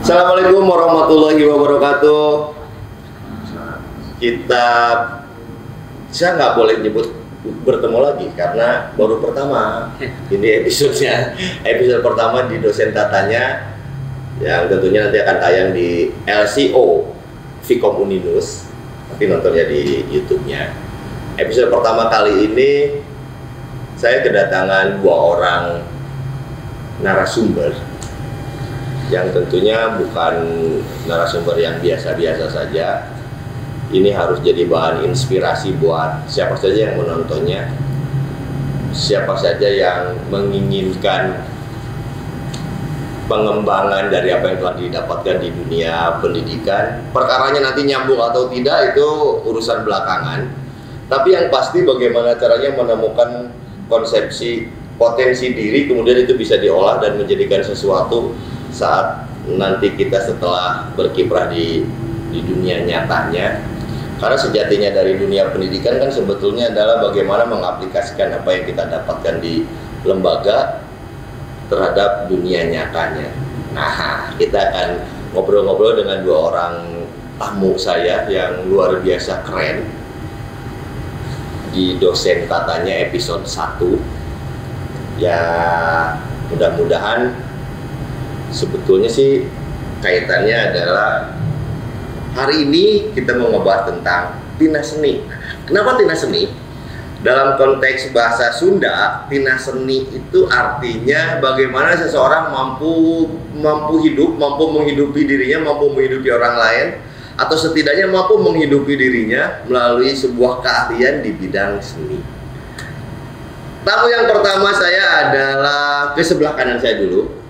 Assalamualaikum warahmatullahi wabarakatuh. Saya nggak boleh nyebut bertemu lagi karena baru pertama. Ini episode pertama di Dosen Tatanya, yang tentunya nanti akan tayang di LCO Vkom Uninus. Nanti nontonnya di YouTube-nya. Episode pertama kali ini saya kedatangan dua orang narasumber yang tentunya bukan narasumber yang biasa-biasa saja. Ini harus jadi bahan inspirasi buat siapa saja yang menontonnya, siapa saja yang menginginkan pengembangan dari apa yang telah didapatkan di dunia pendidikan. Perkaranya nanti nyambung atau tidak itu urusan belakangan, tapi yang pasti bagaimana caranya menemukan konsepsi potensi diri, kemudian itu bisa diolah dan menjadikan sesuatu saat nanti kita setelah berkiprah di dunia nyatanya. Karena sejatinya dari dunia pendidikan kan sebetulnya adalah bagaimana mengaplikasikan apa yang kita dapatkan di lembaga terhadap dunia nyatanya. Nah, kita akan ngobrol-ngobrol dengan dua orang tamu saya yang luar biasa keren di Dosen Tatanya episode 1. Ya, mudah-mudahan sebetulnya sih kaitannya adalah hari ini kita mau ngebahas tentang tina seni. Kenapa tina seni? Dalam konteks bahasa Sunda, tina seni itu artinya bagaimana seseorang mampu hidup, mampu menghidupi dirinya, mampu menghidupi orang lain, atau setidaknya mampu menghidupi dirinya melalui sebuah keahlian di bidang seni. Tamu yang pertama saya adalah ke sebelah kanan saya dulu.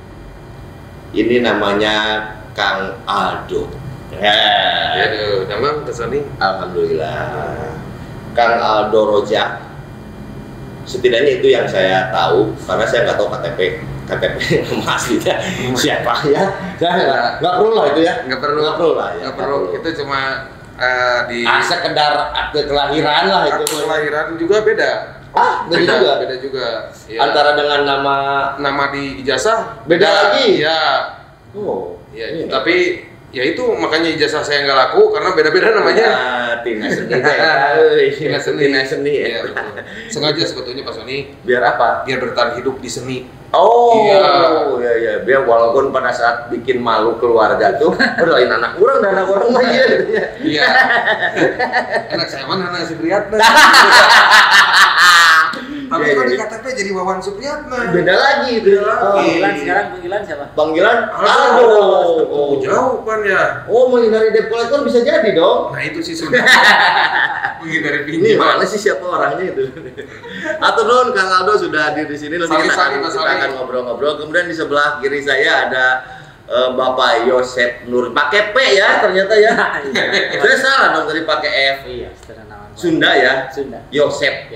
Ini namanya Kang Aldo. Aduh, nama Sony. Alhamdulillah. Kang Aldo Rojak. Setidaknya itu yang saya tahu, karena saya nggak tahu KTP aslinya siapa ya. Saya nggak perlu lah itu ya. Nggak perlu lah ya. Nggak perlu. Itu cuma di sekedar akte kelahiran lah itu. Akte kelahiran juga beda. Beda juga. Ya. Antara dengan nama di ijazah beda lagi. Ya. Oh. Ya, tapi ya itu makanya ijazah saya nggak laku karena beda-beda namanya. Tina seni. Tina seni ya. Sengaja sebetulnya Pak Sony. Biar apa? Biar bertahan hidup di seni. Oh, iya. Biar walaupun pada saat bikin malu keluarga tuh, berdoain anak orang dan anak orang lagi. Iya. Anak saya mana anak si Priyatna. Tapi kalau di KTP jadi Wawan Supriyatna. Beda lagi itu. Panggilan siapa? Panggilan Aldo. Oh, jauh kan ya. Oh, menghindari debt collector bisa jadi dong. Nah, itu sih sudah. Menghindari Ini pinjaman. mana sih siapa orangnya itu? Atau non Kang Aldo sudah hadir di sini. Nanti kita akan ngobrol-ngobrol. Kemudian di sebelah kiri saya ada Bapak Yosep Nur. Pakai P ya ternyata ya. Saya salah dong tadi pakai F. Iya, setelah nama Sunda ya? Sunda. Yosep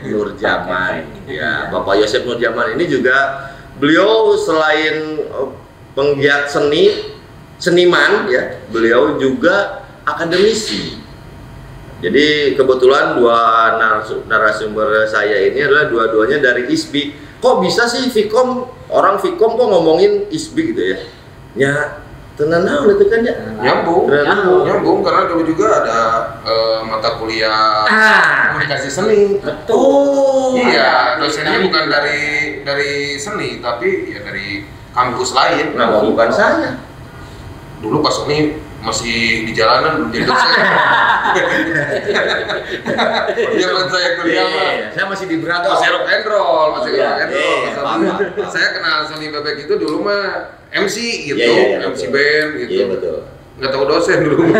Nur Jaman. Ya, Bapak Yosep Nur Jaman ini juga beliau selain penggiat seniman ya, beliau juga akademisi. Jadi kebetulan dua narasumber saya ini adalah dua-duanya dari ISBI. Kok bisa sih Vkom, orang Vkom kok ngomongin ISBI gitu ya? Ya, tenan itu kan ya. Nyambung karena dulu juga ada mata kuliah komunikasi seni. Betul. Iya, dosennya bukan dari seni tapi ya dari kampus lain. Nah, bukan saya. Dulu pas Sony masih di jalanan belum jadi dosen. Zaman saya kuliah mah. Saya masih di Braga. Masih rock and roll, rock and roll. Iya. Saya kenal Sony Bebek itu dulu mah MC gitu, Iya, MC band gitu. Iya betul. Nggak tahu dosen dulu.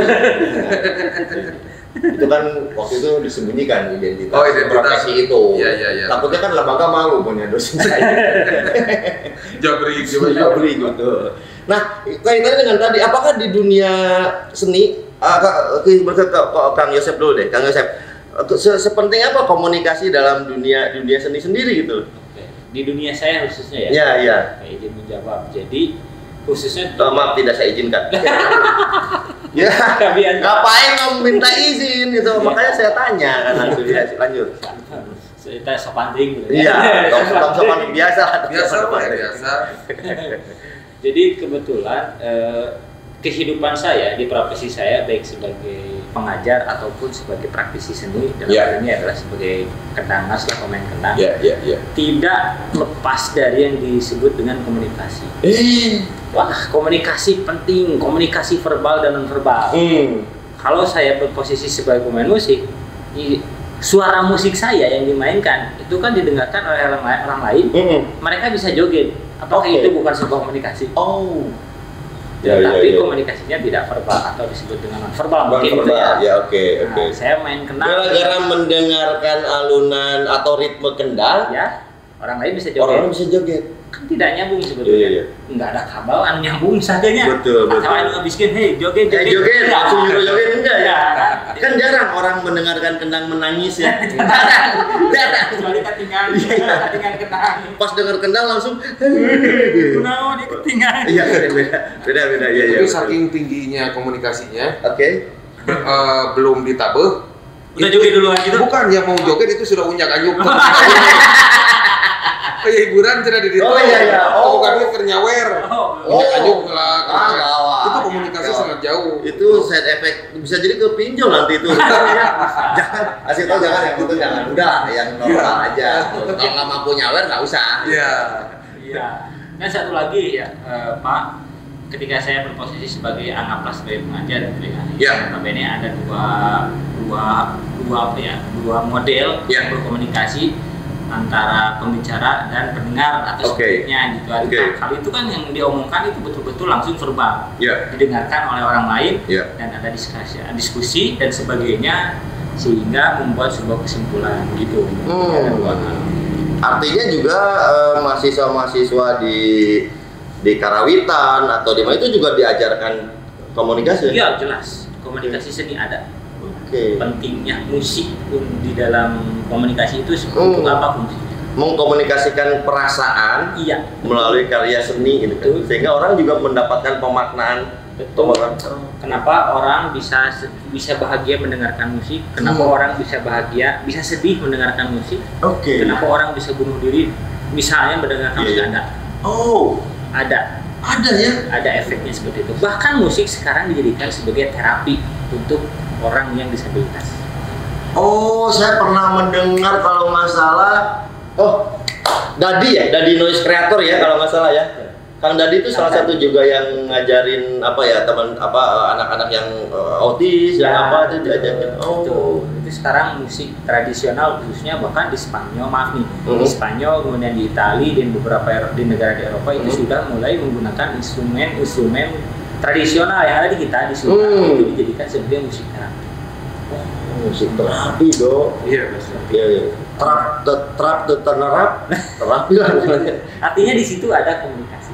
Itu kan waktu itu disembunyikan identitas, profesi itu. Iya. Takutnya kan lembaga malu punya dosen saya. Jabri gitu. Nah, kaitannya dengan tadi, apakah di dunia seni, Kang Yosep dulu deh, Kang Yosep, sepenting apa komunikasi dalam dunia seni sendiri gitu? Di dunia saya khususnya ya. Iya. Izin menjawab. Jadi khususnya. Maaf tidak saya izinkan. Ya, ngapain kamu minta izin gitu? Makanya saya tanya kan langsung lanjut. Cerita sopan gitu. Iya, sopan biasa. Biasa. Jadi kebetulan kehidupan saya di profesi saya baik sebagai pengajar ataupun sebagai praktisi seni dalam hal ini adalah sebagai kendangas lah, pemain kendang. Tidak lepas dari yang disebut dengan komunikasi. Wah, komunikasi penting, komunikasi verbal dan non verbal. Kalau saya berposisi sebagai pemain musik, suara musik saya yang dimainkan itu kan didengarkan oleh orang lain, mereka bisa joget. Apakah itu bukan sebuah komunikasi? Tapi komunikasinya tidak verbal atau disebut dengan non-verbal mungkin gitu ya. Saya main kendang. Gara-gara mendengarkan alunan atau ritme kendang, orang lain bisa joget. Kan tidak nyambung sebetulnya. Enggak ada kabalan nyambung saganya. Betul. Atau anu ngabiskeun, "Hei, joget." Langsung nyuruh joget enggak ya? Kan jarang orang mendengarkan kendang menangis ya. Jarang. Kecuali ketinggalan kendang. Pas dengar kendang langsung Kunaon dia ketinggalan. Iya, beda. Jadi saking tingginya komunikasinya, belum ditabeh. Udah joget duluan gitu? Bukan, yang mau joget itu sudah unyak-anyuk. Kayak hiburan sudah di situ. Bukan itu ternyawer. Unyak-anyuk lah. Itu komunikasi sangat jauh. Itu side effect bisa jadi ke pinjol nanti itu. Jangan asik tahu, jangan yang itu jangan. Udah yang normal aja. Kalau nggak mampu nyawer nggak usah. Iya. Dan satu lagi ya, Pak, ketika saya berposisi sebagai anggaplah sebagai pengajar, ini ada dua model yang berkomunikasi antara pembicara dan pendengar atau sebaliknya gitu. Hal itu kan yang diomongkan itu betul-betul langsung verbal, didengarkan oleh orang lain dan ada diskusi dan sebagainya sehingga membuat sebuah kesimpulan gitu. Artinya juga mahasiswa-mahasiswa di Karawitan atau di mana itu juga diajarkan komunikasi? Iya, jelas. Komunikasi seni ada. Pentingnya musik pun di dalam komunikasi itu untuk apa fungsinya? Mengkomunikasikan perasaan melalui karya seni gitu. Sehingga orang juga mendapatkan pemaknaan. Kenapa orang bisa bahagia mendengarkan musik? Kenapa orang bisa bahagia, bisa sedih mendengarkan musik? Kenapa orang bisa bunuh diri misalnya mendengarkan musik? Ada ya? Ada efeknya seperti itu. Bahkan musik sekarang dijadikan sebagai terapi untuk orang yang disabilitas. Saya pernah mendengar kalau nggak salah, Dadi Noise Creator ya kalau nggak salah ya. Kang Dadi itu salah satu juga yang ngajarin anak-anak yang autis yang itu diajarin. Itu sekarang musik tradisional khususnya bahkan di Spanyol, di Spanyol kemudian di Italia dan beberapa di negara di Eropa itu sudah mulai menggunakan instrumen tradisional yang ada di kita di Sunda itu dijadikan sebagai musik terapi. Musik terapi dong. Iya. Terapi lah. Artinya di situ ada komunikasi.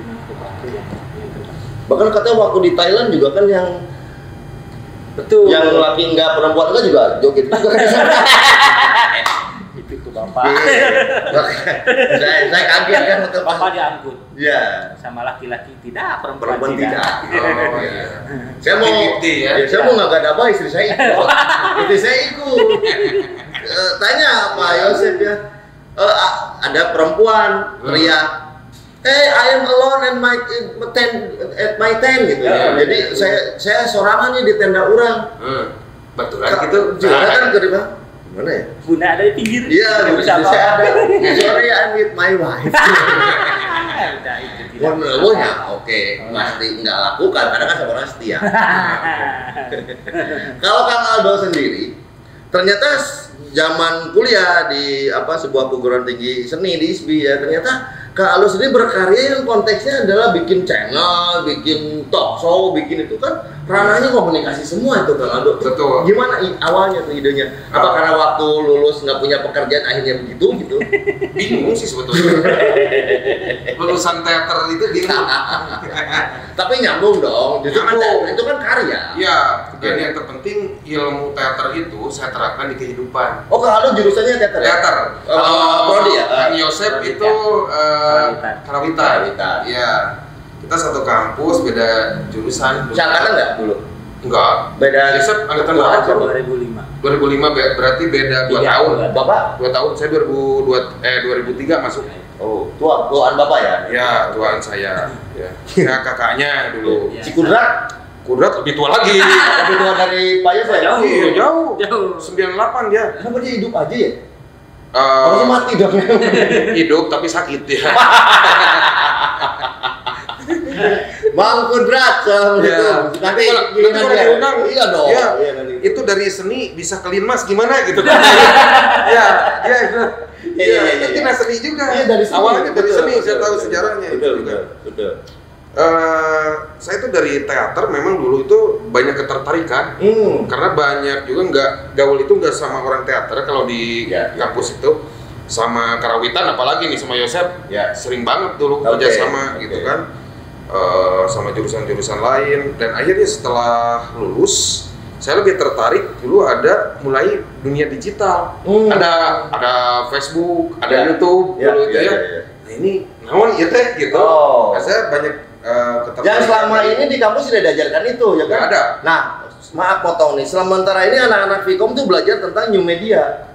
Bahkan katanya waktu di Thailand juga kan yang laki enggak perempuan enggak juga joget juga. Itu Bapak. Saya kaget kan Bapak diangkut. Iya. Sama laki-laki tidak, perempuan tidak. Saya mau nggak ada istri saya ikut. Tanya Pak Yosef ya. Ada perempuan teriak, I am alone at my tent gitu. Jadi saya sorangan nih di tenda orang. Betul kan gitu. Kan kedua gimana ya? Bunda ada di pinggir. Iya, saya ada. Sorry, I'm with my wife. Pasti nggak lakukan karena kan sama orang setia. Kalau Kang Aldo sendiri, ternyata zaman kuliah di sebuah perguruan tinggi seni di ISBI ya, ternyata Kang Aldo sendiri berkarya yang konteksnya adalah bikin channel, bikin talk show, bikin itu kan ranahnya komunikasi semua itu Kang Aldo. Betul. Gimana awalnya tuh idenya? Apa karena waktu lulus nggak punya pekerjaan akhirnya begitu gitu? Bingung sih sebetulnya. Lulusan teater itu bingung. Tapi nyambung dong. Justru itu kan karya. Iya. Dan yang terpenting ilmu teater itu saya terapkan di kehidupan. Kang Aldo jurusannya teater. Teater. Prodi ya. Kang Yosef itu Karawitan. Iya. Kita satu kampus, beda jurusan. Seangkatan nggak dulu? Enggak. Beda. Yosep angkatan berapa? 2005. 2005 berarti beda 2 tahun. Bapak? 2 tahun. Saya 2003 masuk. Oh, tuaan Bapak ya? Ya, tuaan saya. Ya. Saya kakaknya dulu. Si Kudrat? Kudrat lebih tua lagi. Lebih tua dari Pak Yosep? Iya, jauh. 98 dia. Kenapa dia hidup aja ya? Harusnya mati dong. Hidup tapi sakit ya. Bang Kudrat, Ya. nanti kalau diundang, iya dong. Ya, iya, nanti. itu dari seni bisa ke Linmas gimana gitu kan? Nanti seni juga. Iya, dari seni. Awalnya dari Betul, seni, betul, saya tahu betul, sejarahnya betul, itu juga. Betul. Saya tuh dari teater memang dulu itu banyak ketertarikan karena banyak juga gaul itu nggak sama orang teater kalau di kampus itu sama karawitan apalagi nih sama Yosep sering banget dulu kerjasama gitu kan. Sama jurusan-jurusan lain dan akhirnya setelah lulus saya lebih tertarik dulu mulai dunia digital ada Facebook ada YouTube dulu itu ya. Nah ini naon ya teh gitu. Nah, saya banyak ketertarikan. Yang selama ini di kampus tidak diajarkan itu ya kan? Nggak ada. Nah maaf potong nih, sementara ini anak-anak Vkom tuh belajar tentang new media.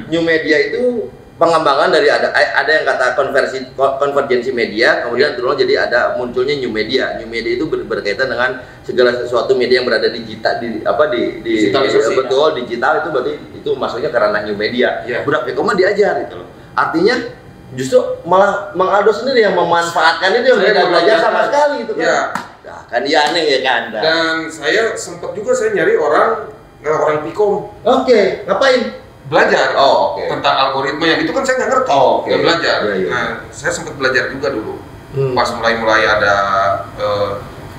New media itu pengembangan dari ada yang kata konvergensi media, kemudian terus jadi ada munculnya new media. New media itu berkaitan dengan segala sesuatu media yang berada digital betul digital itu berarti itu masuknya ke ranah new media. Budak Vkom diajar gitu loh. Artinya justru malah Mang Aldo sendiri yang memanfaatkan itu yang tidak belajar sama sekali gitu kan. Nah, kan dia aneh ya kan. Dan saya sempat juga saya nyari orang Vkom. Oke, ngapain? Belajar tentang algoritma yang itu kan saya nggak ngerti, nggak belajar. Nah, saya sempat belajar juga dulu. Pas mulai ada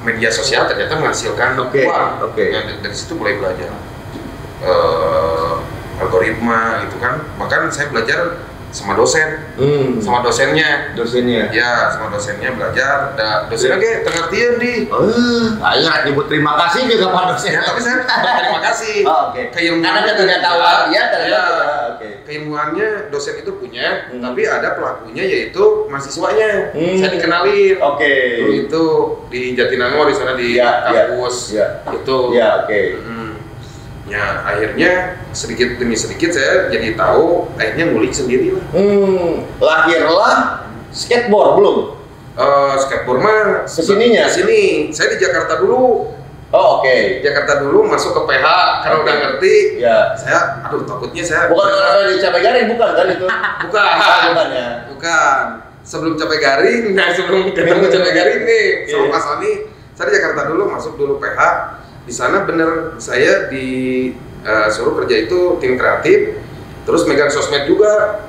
media sosial ternyata menghasilkan uang. Nah, dari situ mulai belajar algoritma gitu kan. Bahkan saya belajar sama dosen, sama dosennya. Ya, sama dosennya belajar. Dosennya kayak tengertian di. Ayo nyebut terima kasih juga Pak dosen. Ya, tapi saya terima kasih. Karena ketidaktahuan dia keilmuannya dosen itu punya, tapi ada pelakunya yaitu mahasiswanya. Saya dikenalin. Dulu itu di Jatinangor di sana di kampus. Itu. Ya, akhirnya sedikit demi sedikit saya jadi tahu, akhirnya ngulik sendiri lah. Lahirlah skateboard belum? Skateboard mah kesininya? Kesini, saya di Jakarta dulu. Jakarta dulu masuk ke PH karena udah ngerti. Saya, takutnya saya. Bukan ada di Cabai Garing bukan kan itu? Bukan. Sebelum Cabai Garing, sebelum ketemu Cabai Garing nih, sama Mas Ani, saya di Jakarta dulu masuk dulu PH. Di sana bener saya disuruh kerja itu tim kreatif, terus megang sosmed juga.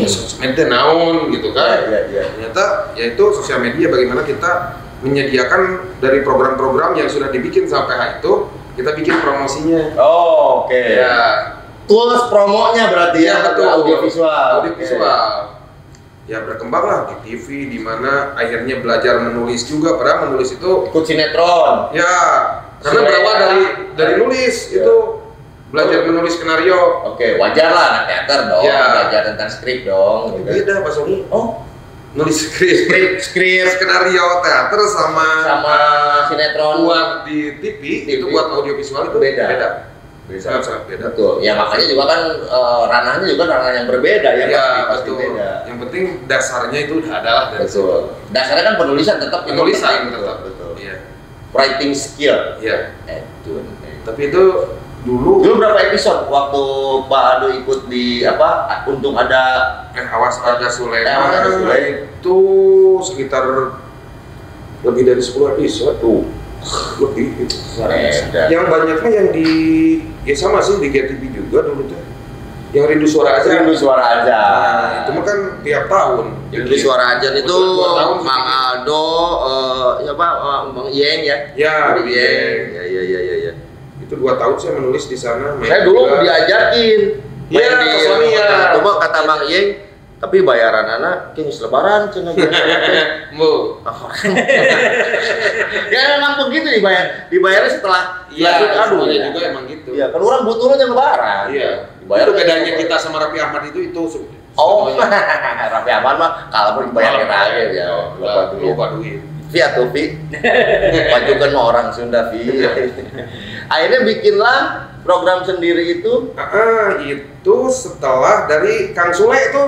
Sosmed dan naon gitu kan. Ternyata yaitu sosial media, bagaimana kita menyediakan dari program-program yang sudah dibikin sama PH itu, kita bikin promosinya. Tools promonya berarti ya, betul. Audiovisual. Ya berkembang lah di TV, di mana akhirnya belajar menulis juga. Padahal menulis itu ikut sinetron. Ya, karena berawal dari nulis itu belajar menulis skenario. Wajar lah anak teater dong. Belajar tentang skrip dong. Beda Pak Sony. Nulis skrip skenario teater sama sinetron buat di TV itu buat audiovisual itu beda. Sangat beda. Betul. Ya makanya juga kan ranahnya juga ranah yang berbeda ya. Pasti beda. Yang penting dasarnya itu udah ada lah. Betul. Dasarnya kan penulisan tetap. Betul. Writing skill. Tapi itu dulu berapa episode waktu Pak Aldo ikut di Untung ada Awas Ada Sulaiman itu sekitar lebih dari 10 episode tuh. Lebih gitu. Yang banyaknya yang sama sih di GTV juga dulu tuh. Yang Rindu Suara Aja. Nah, itu mah kan tiap tahun. Rindu Suara Aja itu Mang Aldo, Bang Yeng ya. Yeng. Iya. Itu 2 tahun saya menulis di sana. Saya dulu diajakin. Coba kata Bang Yeng, tapi bayaran anak kini lebaran cenah ya memang begitu dibayarnya setelah semuanya juga emang gitu. Iya, kan orang butuhnya lebaran. Dibayar bedanya kita sama Raffi Ahmad itu Raffi Ahmad mah kalau dibayar terakhir ya lupa duit. via Topi. Pajukan orang Sunda Vi. Akhirnya bikinlah program sendiri itu. Itu setelah dari Kang Sule itu.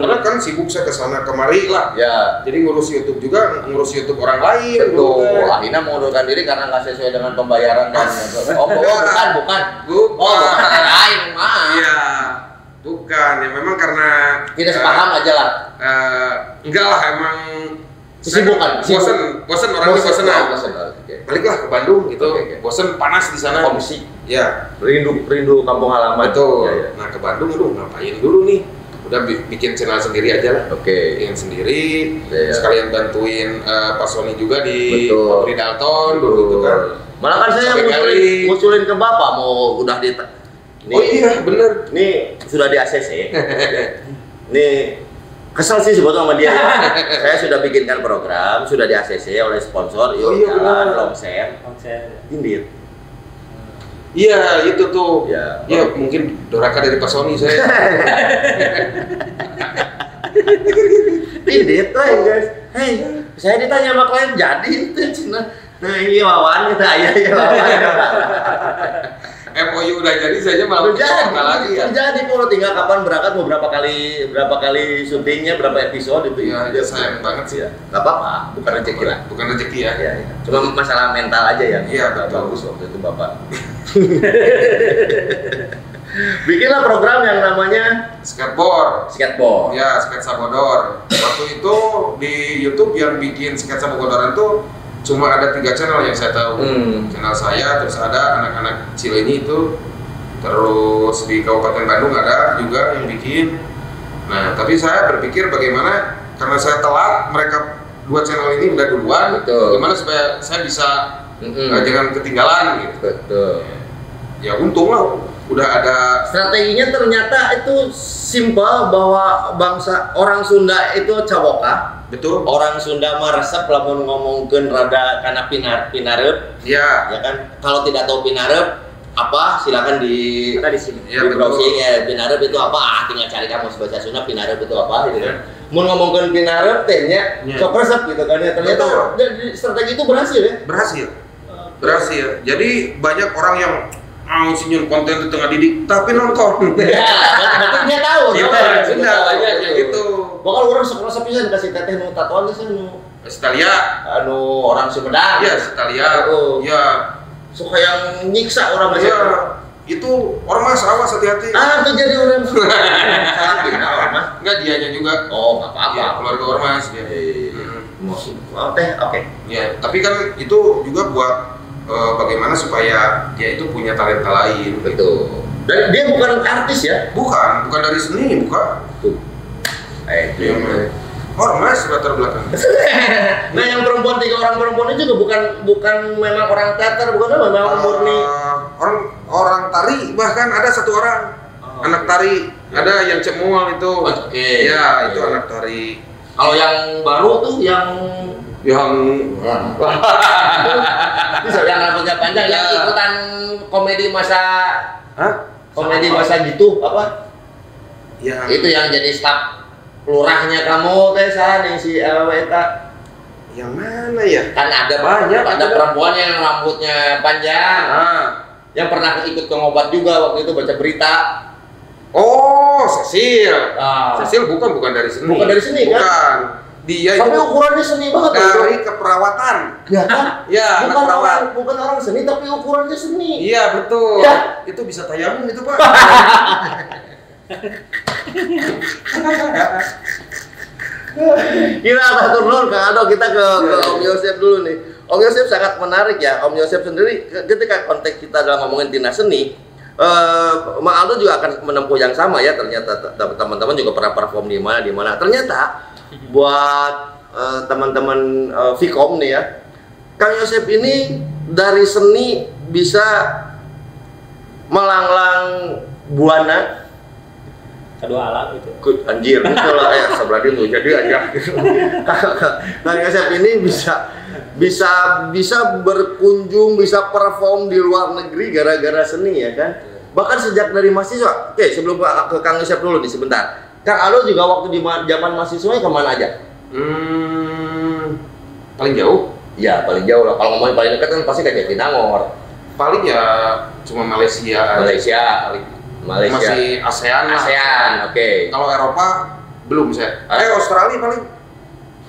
Karena kan sibuk saya kesana kemari lah. Ya. Jadi ngurus YouTube juga, ngurus YouTube orang lain. Betul. Akhirnya mengundurkan diri karena nggak sesuai dengan pembayaran dan bukan. Lain mah. Iya. Bukan, ya memang karena tidak sepaham aja lah. Enggak lah, emang kesibukan. Bosen orang itu bosenan. Okay. Baliklah ke Bandung gitu. Bosen panas di sana. Komisi. Ya. Rindu kampung halaman. Betul. Ya. Nah ke Bandung lu ngapain dulu nih? Udah bikin channel sendiri aja lah. Oke. Bikin sendiri. Sekalian bantuin Pak Sony juga di Pabrik Dalton dulu gitu kan. Malah kan saya ngusulin ke Bapak mau udah di. Nih, oh iya bener. Nih sudah di ACC. Nih kesel sih sebetulnya sama dia ya. Saya sudah bikinkan program, sudah di ACC oleh sponsor. Yuk jalan longshare. Indit. Iya itu tuh. Ya mungkin doraka dari Pak Sony saya. Indit lah guys. Hey, saya ditanya sama klien jadi itu Cina. Nah ini Wawan kita ya Wawan. MOU udah jadi saja malah lagi ya. Jadi kalau tinggal kapan berangkat mau berapa kali syutingnya, berapa episode itu ya. Ya sayang banget sih ya. Gak apa-apa, bukan rezeki lah. Bukan rezeki ya. Iya. Cuma masalah mental aja ya. Iya betul. Bagus waktu itu Bapak. Bikinlah program yang namanya Skateboard. Ya, Sketsa Bodor. Waktu itu di YouTube yang bikin Sketsa Bodoran tuh cuma ada 3 channel yang saya tahu. Channel saya, terus ada anak-anak Cileunyi itu, terus di Kabupaten Bandung ada juga yang bikin. Nah, tapi saya berpikir bagaimana karena saya telat, mereka 2 channel ini udah duluan. Bagaimana supaya saya bisa jangan ketinggalan gitu. Betul. Ya untung lah, udah ada. Strateginya ternyata itu simpel bahwa bangsa orang Sunda itu cawoka. Betul. Orang Sunda mah resep lamun ngomongkeun rada kana pinareup. Iya. Ya kan. Kalau tidak tahu pinareup apa silakan di sini. Ya, browsing ya pinareup itu apa? Tinggal cari kamus bahasa Sunda pinareup itu apa gitu kan. Mun ngomongkeun pinareup teh nya sok resep gitu kan ya. Ternyata strategi itu berhasil ya. Berhasil. Jadi banyak orang yang mau sinyun konten di tengah didik tapi nonton. Ya, berarti dia tahu. Iya, Sunda banyak kayak gitu. Bakal orang sok resep pisan kasih teteh nu tatoan geus nu Setalia. Orang Sumedang. Iya, Setalia. Iya. Suka yang nyiksa orang masih. Iya. Itu ormas, awas hati-hati. Itu jadi orang. Ormas. Enggak dianya juga. Oh, enggak apa-apa. Ya, keluarga ormas dia. Oke. Ya, tapi kan itu juga buat bagaimana supaya dia itu punya talenta lain. Betul. Dan dia bukan artis ya? Bukan dari seni, bukan. Tuh. Ormas latar belakang. Nah, yang perempuan 3 orang perempuan itu juga bukan memang orang teater, bukan memang murni orang tari, bahkan ada 1 orang anak tari, ada yang cemul itu. Itu anak tari. Kalau yang baru tuh yang rambutnya panjang yang ikutan komedi masa gitu apa? Ya. Itu yang jadi staf lurahnya kamu teh nih si Elweta. Yang mana ya? Kan ada banyak, ada perempuan yang rambutnya panjang. Yang pernah ikut ke ngobat juga waktu itu baca berita. Oh, Cecil. Cecil bukan dari seni. Bukan dari seni kan? Dia tapi ukurannya seni banget dari keperawatan. Ya kan? Ya, bukan orang seni tapi ukurannya seni. Iya, betul. Ya. Itu bisa tayamum itu, Pak. Kita atur dulu Kang Ado, kita ke Om Yosef dulu nih. Om Yosef sangat menarik ya. Om Yosef sendiri ketika konteks kita dalam ngomongin timnas seni, Mang Aldo juga akan menempuh yang sama ya. Ternyata teman-teman juga pernah perform di mana. Ternyata buat teman-teman Vkom nih ya, Kang Yosef ini dari seni bisa melanglang buana kedua alam itu. Anjir, itu lah ya sebelah itu jadi aja. Kang Yosef ini bisa berkunjung, bisa perform di luar negeri gara-gara seni ya kan. Bahkan sejak dari mahasiswa. Oke, sebelum ke Kang Yosef dulu nih sebentar. Kang Aldo juga waktu di zaman mahasiswanya kemana aja? Paling jauh? Ya paling jauh lah. Kalau ngomongin paling dekat kan pasti ke Jatinangor. Paling ya cuma Malaysia. Paling Malaysia. Masih ASEAN lah. ASEAN, oke. Kalau Eropa belum saya. Australia paling.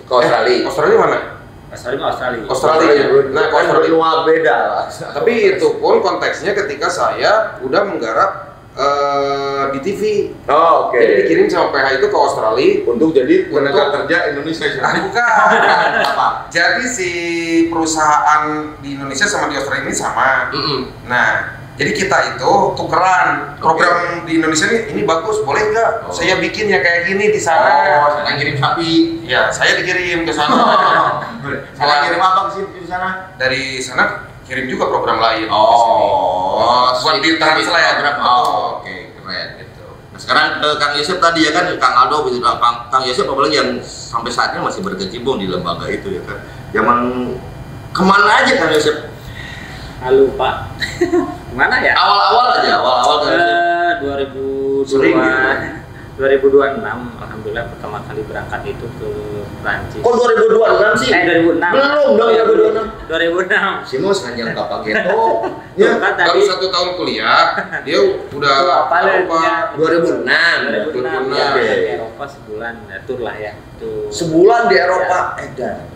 Ke Australia. Australia mana? Australia. Nah, Australia beda lah. Tapi itu pun konteksnya ketika saya udah menggarap di TV. Oh, oke. Jadi dikirim sama PH itu ke Australia untuk jadi tenaga kerja Indonesia. Bukan. Apa? Jadi si perusahaan di Indonesia sama di Australia ini sama. Nah, jadi kita itu tukeran program di Indonesia ini bagus, boleh nggak? Saya bikin ya kayak gini di sana. Saya kirim sapi. Ya, saya dikirim ke sana. Saya kirim apa ke sana? Dari sana kirim juga program lain. Buat di translate. Oke, keren gitu. Nah, sekarang ke Kang Yosep tadi ya kan, Kang Aldo gitu. Kang Yosep apalagi yang sampai saat ini masih berkecimpung di lembaga itu ya kan. Zaman kemana aja Kang Yosep? Halo Pak. Kemana ya? Awal Kang Yosep. 2026 alhamdulillah pertama kali berangkat itu ke Prancis. Kok 2026 sih? 2006. Belum dong 2006. Si Mos ngajak Bapak Geto. Ya kan baru tadi 1 tahun kuliah, dia udah apa ya? 2006 ya, ke Eropa sebulan tur lah ya. Sebulan di Eropa edan.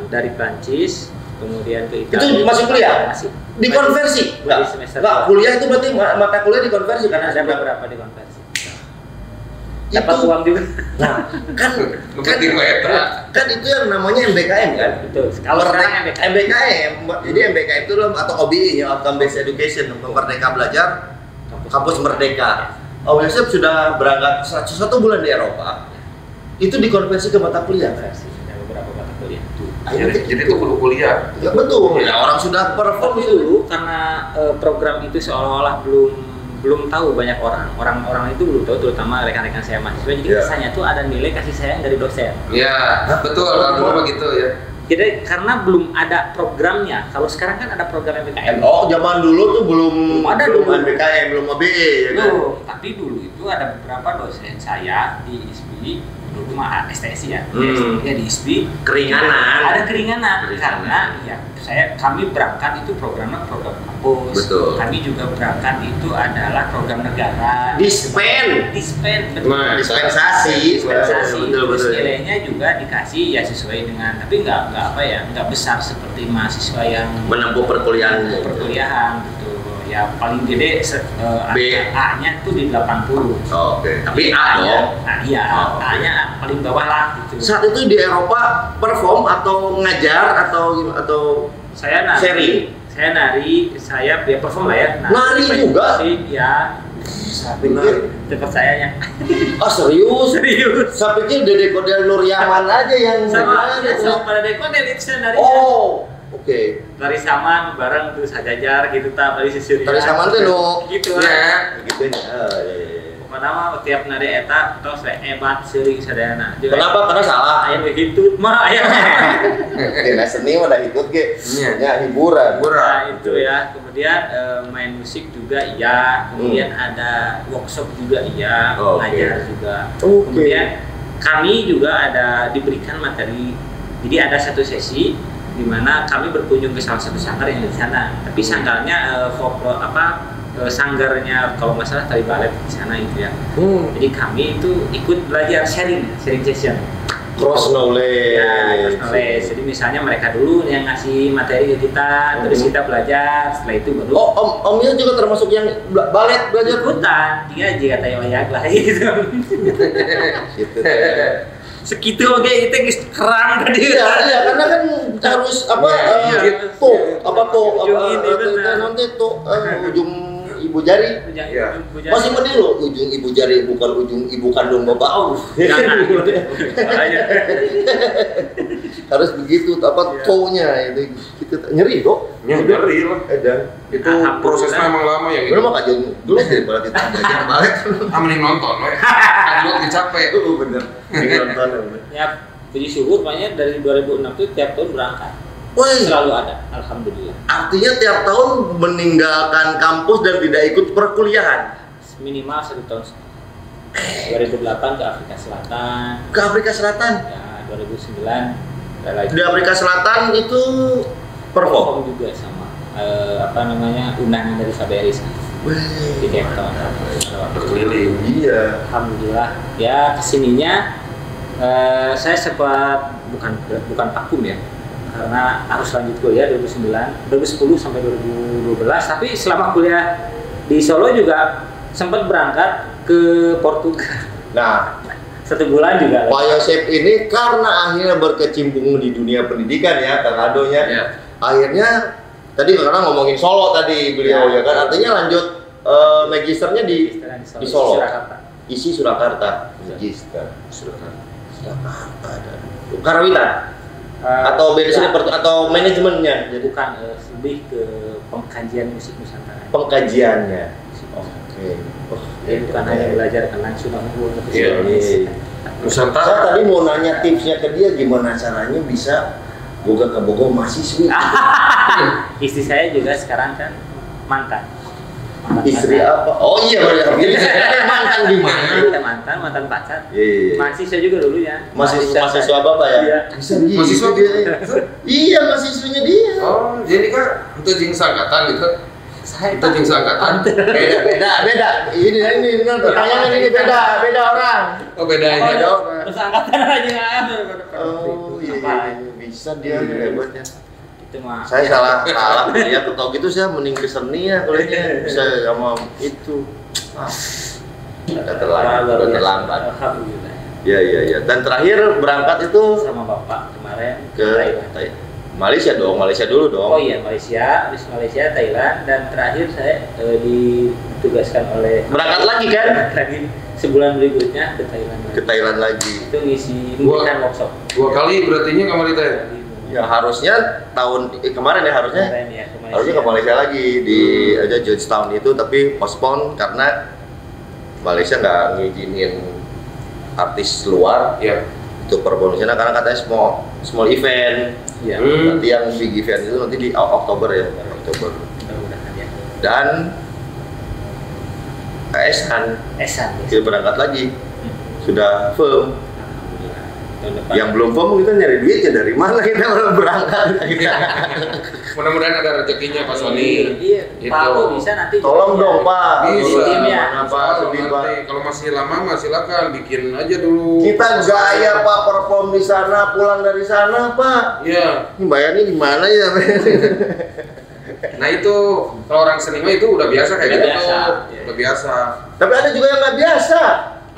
Dari Prancis kemudian ke Italia. Itu masih kuliah? Masih. Dikonversi? Enggak, kuliah itu berarti mata kuliah dikonversi kan? Ada beberapa dikonversi. Dapat uang juga. Nah, kan itu yang namanya MBKM kan? Betul. Kalau sekarang MBKM. Jadi MBKM itu atau OBE ya, Outcome Based Education, Merdeka Belajar, Kampus Merdeka. Yosep sudah berangkat 1 bulan di Eropa. Itu dikonversi ke mata kuliah kan? Beberapa mata kuliah. Jadi itu perlu kuliah. Ya betul. Ya orang sudah perform dulu karena program itu seolah-olah belum tahu banyak orang itu belum tahu, terutama rekan-rekan saya mahasiswa. Jadi kesannya tuh ada nilai kasih sayang dari dosen. Iya, betul. Kalau begitu ya. Jadi karena belum ada programnya. Kalau sekarang kan ada program MBKM. Oh, zaman dulu tuh belum ada MBKM, belum OBE ya kan? Tapi dulu itu ada beberapa dosen saya di ISBI, dulu mah STSI ya. Ya di ISBI keringanan. Ada keringanan. Karena ya kami berangkat itu programnya program kampus. Betul. Kami juga berangkat itu adalah program negara. Dispen, dispensasi. Betul. Nilainya juga dikasih ya sesuai dengan, tapi nggak besar seperti mahasiswa yang menempuh perkuliahan gitu. Ya paling gede A-nya tuh di 80. Oke. Tapi A dong. A-nya paling bawah lah gitu. Saat itu di Eropa perform atau ngajar atau saya nari. Sharing. Saya nari, saya ya perform lah ya. Nari juga? Ya. Saya pikir percayanya. Oh serius? Serius. Saya pikir Dede Kodel Nur Yaman aja yang sama pada Dede Kodel itu saya nari. Oh, oke. Tari saman bareng terus hajajar gitu tari sisir. Tari saman tuh no. Gitu ya. Gitu ya. Pokoknya mah tiap nari eta tos hebat seuring sadayana. Kenapa? Karena salah. Aya begitu mah aya. Nah, seni mah dah ikut ge. Ya hiburan. Nah, itu ya. Kemudian main musik juga iya. Kemudian ada workshop juga iya, ngajar juga. Kemudian kami juga ada diberikan materi. Jadi ada satu sesi di mana kami berkunjung ke salah satu sanggar yang di sana. Tapi sanggarnya sanggarnya kalau nggak salah tari balet di sana itu ya. Jadi kami itu ikut belajar sharing session. Cross knowledge. Ya, cross knowledge. Jadi misalnya mereka dulu yang ngasih materi ke kita, terus kita belajar. Setelah itu baru. Oh, Omnya juga termasuk yang balet belajar ikutan. Dia juga tayoyak lah gitu. Gitu. Segitu oke itu keren tadi. Iya, karena kan harus ujung ibu jari. Masih mending loh ujung ibu jari bukan ujung ibu kandung bapak. Jangan. Harus begitu toe-nya itu kita nyeri kok. Nyeri lah. Itu prosesnya emang lama ya. Belum mah kajian dulu deh balet itu belajar balet. Mending nonton we. Kan lu capek. Bener. Mending nonton. Ya, puji syukur makanya dari 2006 itu tiap tahun berangkat. Selalu ada, alhamdulillah. Artinya tiap tahun meninggalkan kampus dan tidak ikut perkuliahan? Minimal 1 tahun. 2008 ke Afrika Selatan. Ke Afrika Selatan? Ya, 2009 Di Afrika Selatan itu perform juga sama undangan dari KBRI di Cape Town. Berkeliling. Iya. Alhamdulillah. Ya kesininya saya sempat bukan vakum ya, karena harus lanjut kuliah 2010 sampai 2012. Tapi selama kuliah di Solo juga sempat berangkat ke Portugal. Nah, 1 bulan juga. Pak Yosep ini karena akhirnya berkecimpung di dunia pendidikan ya, Kang Aldo nya. Ya. Akhirnya tadi karena ngomongin Solo tadi beliau ya kan, artinya lanjut magisternya di Solo. Isi Surakarta. Magister Surakarta dan Karawitan. Atau beda atau manajemennya. Jadi bukan lebih ke pengkajian musik Nusantara. Pengkajiannya. Oke. Jadi bukan hanya belajar kenang sudah Nusantara. Saya tadi mau nanya tipsnya ke dia gimana caranya bisa boga ke Bogor mahasiswi. Istri saya juga sekarang kan mantan Istri pacar. apa? Oh iya, mantan di mana? Mantan pacar. Iya. Mahasiswa juga dulu ya. Mahasiswa Bapak ya? Iya. Mahasiswa dia. Iya, mahasiswanya dia. Oh, jadi kan itu jing sangkatan gitu. Saya Itu jing sangkatan. Beda. Ini pertanyaan ini beda orang. Oh, bedanya. Beda orang. Terus angkatan aja. Oh iya, bisa dia hebatnya. Itu mah. Saya salah kuliah atau gitu saya mending ke seni ya kuliahnya bisa sama itu. Udah terlambat. Alhamdulillah. Iya. Dan terakhir berangkat itu Sama Bapak kemarin ke Malaysia dulu dong. Oh iya, Malaysia, habis Malaysia, Thailand, dan terakhir saya ditugaskan oleh Berangkat lagi kan? lagi sebulan berikutnya ke Thailand. Ke Thailand lagi. Itu ngisi memberikan workshop. 2 kali berarti nya kamar itu. Ya harusnya tahun kemarin ya harusnya ke Malaysia lagi di aja Georgetown itu, tapi postpone karena Malaysia nggak ngizinin artis luar Ya. untuk perform di sana karena katanya small event. Iya. Nanti yang big event itu nanti di Oktober ya, Oktober. Mudah-mudahan ya. Dan Esan kita berangkat lagi sudah firm. Alhamdulillah. Tahun depan. Yang belum firm kita nyari duitnya dari mana kita belum berangkat. Mudah-mudahan ada rezekinya Pak Sony. Iya. Gitu. Pak Aku bisa nanti. Tolong dong Pak. Bisa. Timnya. Apa sedih Pak? Kalau masih lama silakan bikin aja dulu. Kita gaya Pak perform di sana, pulang dari sana Pak. Iya. Ini bayarnya gimana ya? Nah itu kalau orang seniman itu udah biasa kayak Udah gitu. biasa. Udah biasa. Tapi ada juga yang nggak biasa.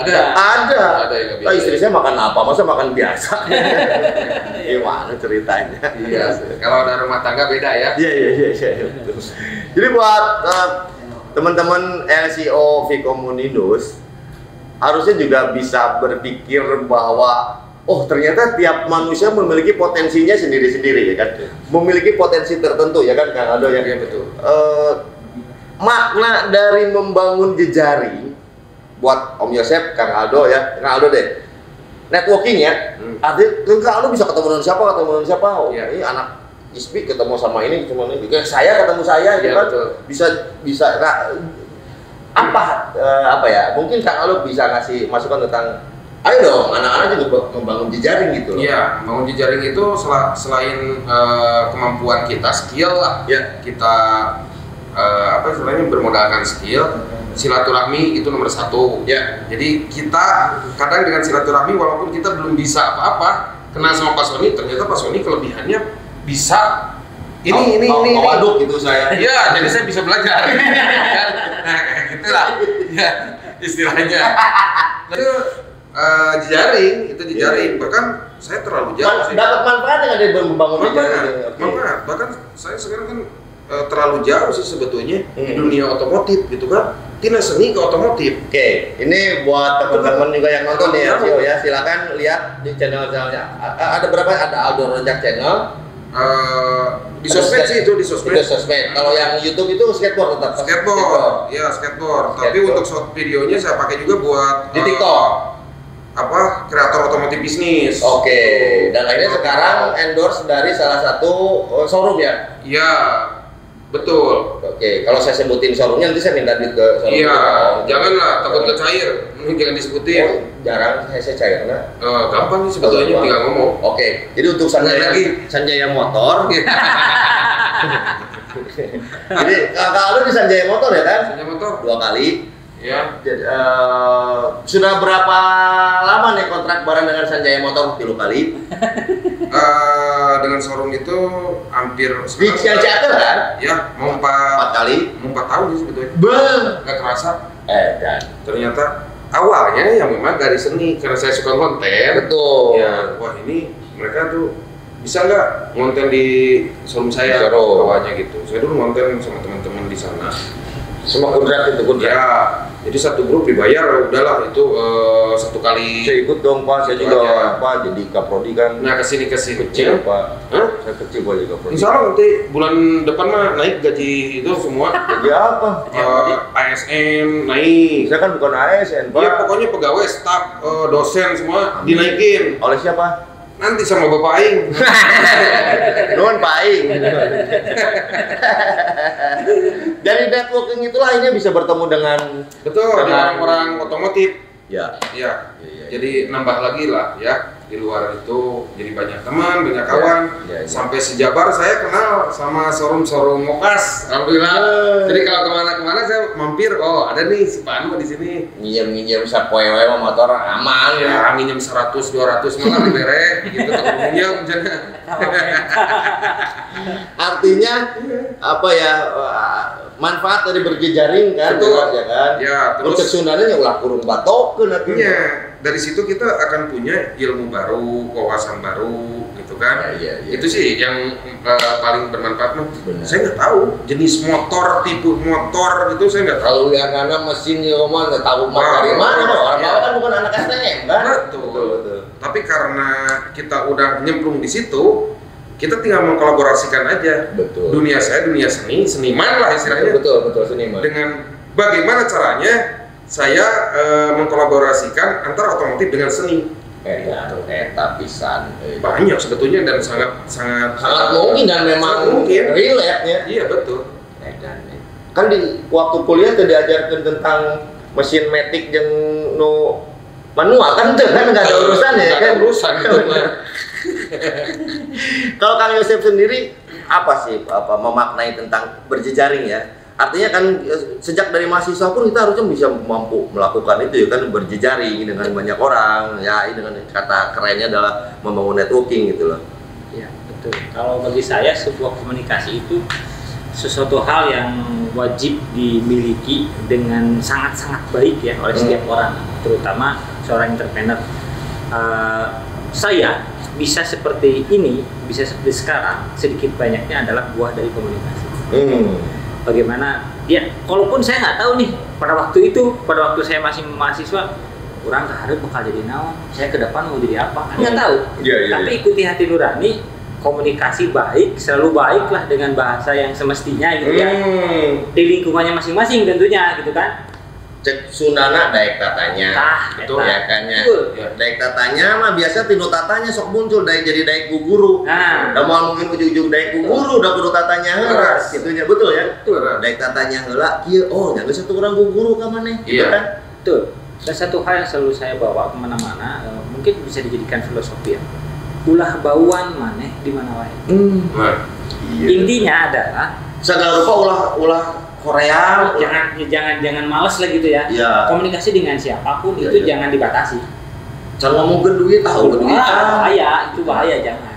Ada. Ada yang nggak Oh, biasa. istri saya makan apa? Masa makan biasa? Gimana ceritanya? Iya. Kalau ada rumah tangga beda ya. Iya. Betul. Jadi buat teman-teman LCO Vkomunindus harusnya juga bisa berpikir bahwa ternyata tiap manusia memiliki potensinya sendiri-sendiri ya kan, memiliki potensi tertentu ya kan Kang Aldo ya. Iya betul. Makna dari membangun jejaring buat Om Yosep, Kang Aldo ya, Kang Aldo deh, networking ya. Artinya Kang Aldo bisa ketemu dengan siapa, Iya. Ini anak ISPI ketemu sama ini, kayak saya ketemu saya, gitu Iya, kan, betul. bisa. Nah, apa ya? Mungkin Kang Aldo bisa ngasih masukan tentang, ayo dong, anak-anak juga membangun jejaring gitu loh. Iya, bangun jejaring itu selain kemampuan kita, skill lah. Ya. Kita istilahnya bermodalkan skill, silaturahmi itu nomor 1. Ya. Jadi kita kadang dengan silaturahmi walaupun kita belum bisa apa-apa, kenal sama Pak Sony, ternyata Pak Sony kelebihannya bisa ini. Waduk gitu saya. Iya, jadi saya bisa belajar. Nah, kayak gitulah. Ya, istilahnya. Itu jejaring. Bahkan saya terlalu jauh sih. Dapat manfaat nggak dari membangun jejaring? Manfaat. Bahkan saya sekarang kan terlalu jauh sih sebetulnya di dunia otomotif gitu kan. Tina seni ke otomotif. Oke, ini buat teman-teman juga yang nonton nih ya, silakan lihat di channel-channelnya. Ada berapa? Ada Aldo Rojak channel. Di sosmed sih itu di sosmed. Itu sosmed. Kalau yang YouTube itu skateboard tetap. Skateboard. Iya, skateboard. Tapi untuk short videonya saya pakai juga buat Di TikTok. Kreator otomotif bisnis. Oke. Dan akhirnya sekarang endorse dari salah satu showroom ya. Iya. Betul. Oke, kalau saya sebutin showroomnya nanti saya minta duit ke showroom. Iya, janganlah takut nggak cair. Mending jangan disebutin. Oh, jarang saya cair nah. Gampang sih sebetulnya tinggal ngomong. Oke, jadi untuk Sanjaya Motor. Jadi kakak lu di Sanjaya Motor ya kan? Sanjaya Motor 2 kali. Ya. Jadi, sudah berapa lama nih kontrak bareng dengan Sanjaya Motor? 3 kali. Dengan showroom itu hampir di Ciater kan? Ya, mau 4 kali. Mau 4 tahun sih sebetulnya. Nggak kerasa. Dan ternyata awalnya yang memang dari seni karena saya suka konten. Betul. Ya, wah ini mereka tuh bisa nggak ngonten di showroom saya awalnya gitu. Saya dulu ngonten sama teman-teman di sana. Semua kontrak itu kontrak. Ya, jadi satu grup dibayar udahlah itu 1 kali. Saya ikut dong Pak, saya juga Pak jadi kaprodi kan. Nah kesini kecil Pak. Saya kecil Pak jadi kaprodi. Insya Allah nanti bulan depan mah naik gaji itu semua. Gaji apa? ASN naik. Saya kan bukan ASN Pak. Iya pokoknya pegawai, staf, dosen semua dinaikin. Oleh siapa? Nanti sama Bapak Aing. Nuhun Pak Aing. Dari networking itulah ini bisa bertemu dengan orang-orang otomotif. Ya. Ya. Jadi nambah lagi lah ya. Di luar itu jadi banyak teman, banyak kawan. Sampai sejabar saya kenal sama showroom Mokas. Alhamdulillah. Jadi kalau kemana-kemana saya mampir, oh ada nih si Pak Anu di sini. Nginjem sapoe-we motor aman ya. Nginjem 100 200 malah dibere gitu ketemu misalnya. Artinya apa ya? Manfaat dari berjejaring kan, betul ya kan? Ya, terus Sundannya ulah kurung batokeun artinya. Dari situ kita akan punya ilmu baru, wawasan baru, gitu kan? Ya. Itu sih yang paling bermanfaat. Saya nggak tahu jenis motor, tipe motor itu saya nggak tahu. Kalau karena mesin di rumah nggak tahu dari mana, orang kan bukan anak STM kan? Betul. Tapi karena kita udah nyemplung di situ, kita tinggal mengkolaborasikan aja. Betul. Dunia saya, dunia seni, seniman lah istilahnya. Betul seniman. Dengan bagaimana caranya saya mengkolaborasikan antara otomotif dengan seni. Pisan. Banyak sebetulnya dan sangat mungkin dan memang relate-nya. Iya betul. Kan di waktu kuliah tuh diajarkan tentang mesin matic yang manual kan tuh kan nggak ada urusannya ya kan? Urusan itu. Kalau Kang Yosef sendiri apa sih memaknai tentang berjejaring ya? Artinya kan sejak dari mahasiswa pun kita harusnya bisa mampu melakukan itu ya kan, berjejaring dengan banyak orang ya, dengan kata kerennya adalah membangun networking gitu loh. Ya betul. Kalau bagi saya sebuah komunikasi itu sesuatu hal yang wajib dimiliki dengan sangat-sangat baik ya oleh setiap orang, terutama seorang entrepreneur. Saya bisa seperti ini, bisa seperti sekarang, sedikit banyaknya adalah buah dari komunikasi. Bagaimana ya, walaupun saya nggak tahu nih pada waktu saya masih mahasiswa, orang keharap bakal jadi naon, saya ke depan mau jadi apa, kan nggak tahu. Tapi ikuti hati nurani, komunikasi baik, selalu baik lah dengan bahasa yang semestinya gitu ya, di lingkungannya masing-masing tentunya gitu kan. Cek Sunana daek tatanya, betul ya kan ya. Daek tatanya mah biasa tinu tatanya sok muncul jadi daek guguru. Udah mau mungkin ujung-ujung daek guguru udah kudu tatanya heula, gitunya betul ya. Daek tatanya heula, kieu nya geus satu urang guguru ka maneh, gitu kan. Betul. Dan satu hal yang selalu saya bawa kemana-mana, mungkin bisa dijadikan filosofi ya. Ulah bauan maneh di mana wae. Intinya adalah segala rupa ulah Korea, jangan malas lah gitu ya. Komunikasi dengan siapapun itu jangan dibatasi. Jangan ngomong ke duit, tahu duit. Bahaya jangan.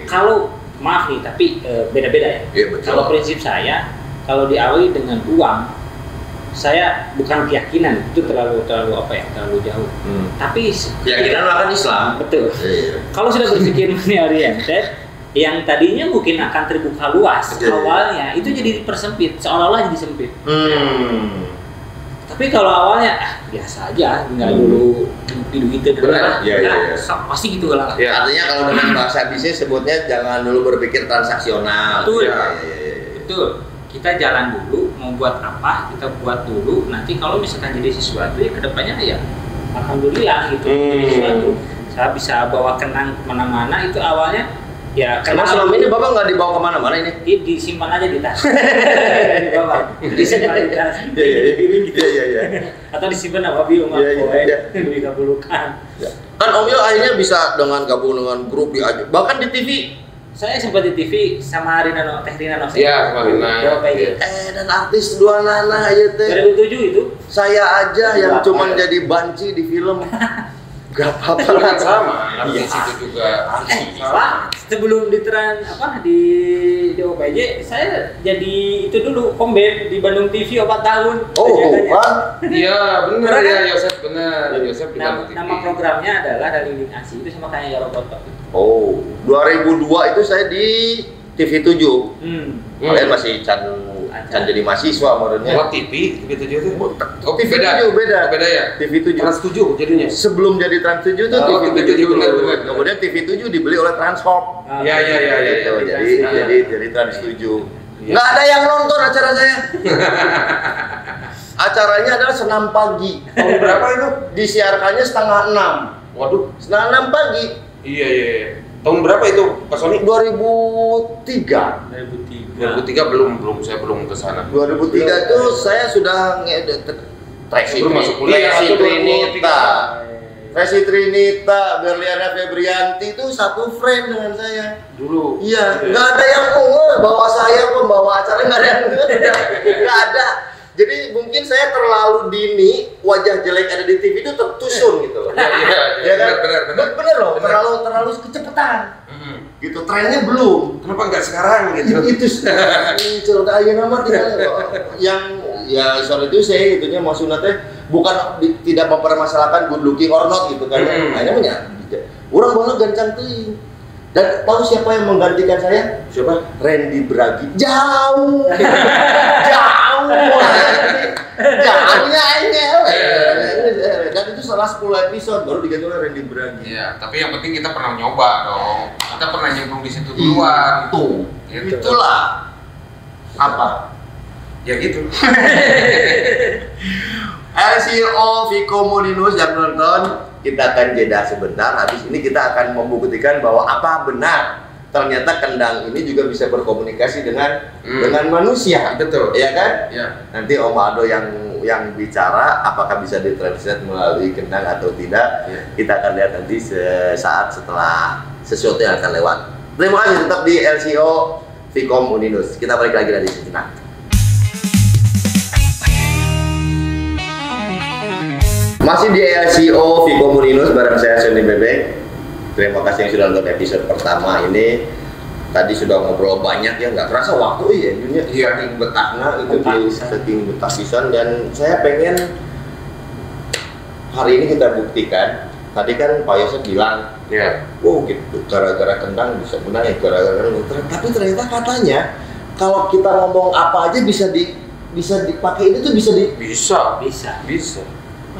Kalau maaf nih, tapi beda-beda ya. Kalau prinsip saya, kalau diawali dengan uang, saya bukan keyakinan itu terlalu jauh. Tapi keyakinan akan Islam. Betul. Kalau sudah berpikir money oriented, yang tadinya mungkin akan terbuka luas awalnya itu jadi dipersempit, seolah-olah jadi sempit. Tapi kalau awalnya biasa aja, nggak dulu duit-duitin pasti gitu lah. Artinya kalau dengan bahasa bisnis sebutnya jangan dulu berpikir transaksional. Betul. Kita jalan dulu, mau buat apa kita buat dulu. Nanti kalau misalkan jadi sesuatu ya kedepannya ya alhamdulillah gitu. Jadi sesuatu. Saya bisa bawa kenang kemana-mana itu awalnya Ya, karena selama ini Bapak nggak dibawa kemana-mana ini? Disimpan aja di tas. Dibawa, disimpan di tas. Iya. Atau disimpan apa Bio mah? Iya. Dikabulkan. Kan Om Yo akhirnya bisa dengan gabung dengan grup bahkan di TV. Saya sempat di TV sama Teh Rina Nose. Iya, sama Rina. Dan artis dua nana aja teh. 2007 itu. Saya aja yang cuma jadi banci di film. Gak apa-apa kan sama, artis itu juga Pak, sebelum di di OPJ, saya jadi itu dulu komben di Bandung TV 4 tahun. Iya benar ya, Yosef benar. Yosef di Bandung TV. Nama programnya adalah Daliling Asi, itu sama kayak Yaro Toto. 2002 itu saya di TV 7. Kalian masih can jadi mahasiswa modernnya. TV 7 itu. TV 7 beda ya. TV 7 Trans 7 jadinya. Sebelum jadi Trans 7 itu TV 7 benar. Kemudian TV 7 dibeli oleh Transport. Iya. Jadi Trans 7. Nggak ada yang nonton acara saya. Acaranya adalah senam pagi. Tahun berapa itu? Disiarkannya 5:30. Waduh, 5:30 pagi. Iya. Tahun berapa itu, Pak Sony? 2003. 2003 saya belum ke sana. 2003 itu saya sudah Tracy Trinita, Berliana Febrianti itu satu frame dengan saya. Dulu. Iya, nggak ada yang bawa saya pembawa acara, nggak ada yang nggak ada. Jadi mungkin saya terlalu dini, wajah jelek ada di TV itu tertusun gitu loh. Iya, benar loh, terlalu kecepatan. Gitu, trennya belum. Kenapa nggak sekarang gitu? Itu cerita aja nama tidak yang ya soal itu saya itunya maksudnya teh bukan tidak mempermasalahkan good looking or not gitu kan. Hanya orang banget gancang tuh. Dan tahu siapa yang menggantikan saya? Siapa? Randy Bragi. Jauh. Jauhnya engel. Dan itu setelah 10 episode baru diganti oleh Randy Bragi. Iya, tapi yang penting kita pernah nyoba dong. Kita pernah nyemplung di situ duluan. Itulah. Apa? Ya gitu. LCO Viko Molinus yang nonton, kita akan jeda sebentar. Habis ini kita akan membuktikan bahwa apa benar ternyata kendang ini juga bisa berkomunikasi dengan manusia. Betul. Iya kan? Ya. Nanti Om Aldo yang bicara apakah bisa ditranslate melalui kendang atau tidak. Ya. Kita akan lihat nanti sesaat setelah sesuatu yang akan lewat. Terima kasih tetap di LCO Viko Molinus. Kita balik lagi dari sini. Masih di LCO Viko Molinus bareng saya Sony Bebek. Terima kasih yang sudah nonton episode pertama ini. Tadi sudah ngobrol banyak ya, nggak terasa waktu ya dunia. Saking betahnya itu saking betah pisan dan saya pengen hari ini kita buktikan. Tadi kan Pak Yosef bilang, wow gitu, gara-gara kendang bisa menang ya, gara-gara tapi ternyata katanya kalau kita ngomong apa aja bisa dipakai ini tuh bisa.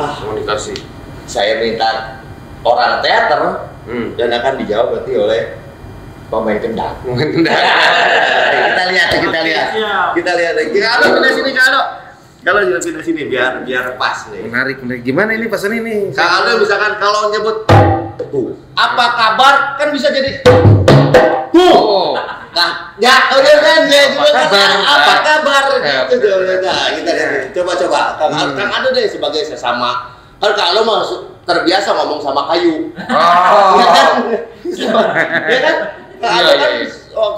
Komunikasi. Saya minta orang teater dan akan dijawab berarti oleh pemain kendang. Kita lihat. Kalau pindah sini kalau pindah sini biar pas nih. Menarik. Gimana ini pasan ini? Kalau misalkan kalau nyebut apa kabar kan bisa jadi Nah, ya udah kan ya juga kan apa kabar gitu. Nah, kita lihat. Coba Kang Ado deh sebagai sesama. Kan kalau mah terbiasa ngomong sama kayu. Ya kan? Ya kan? Ada kan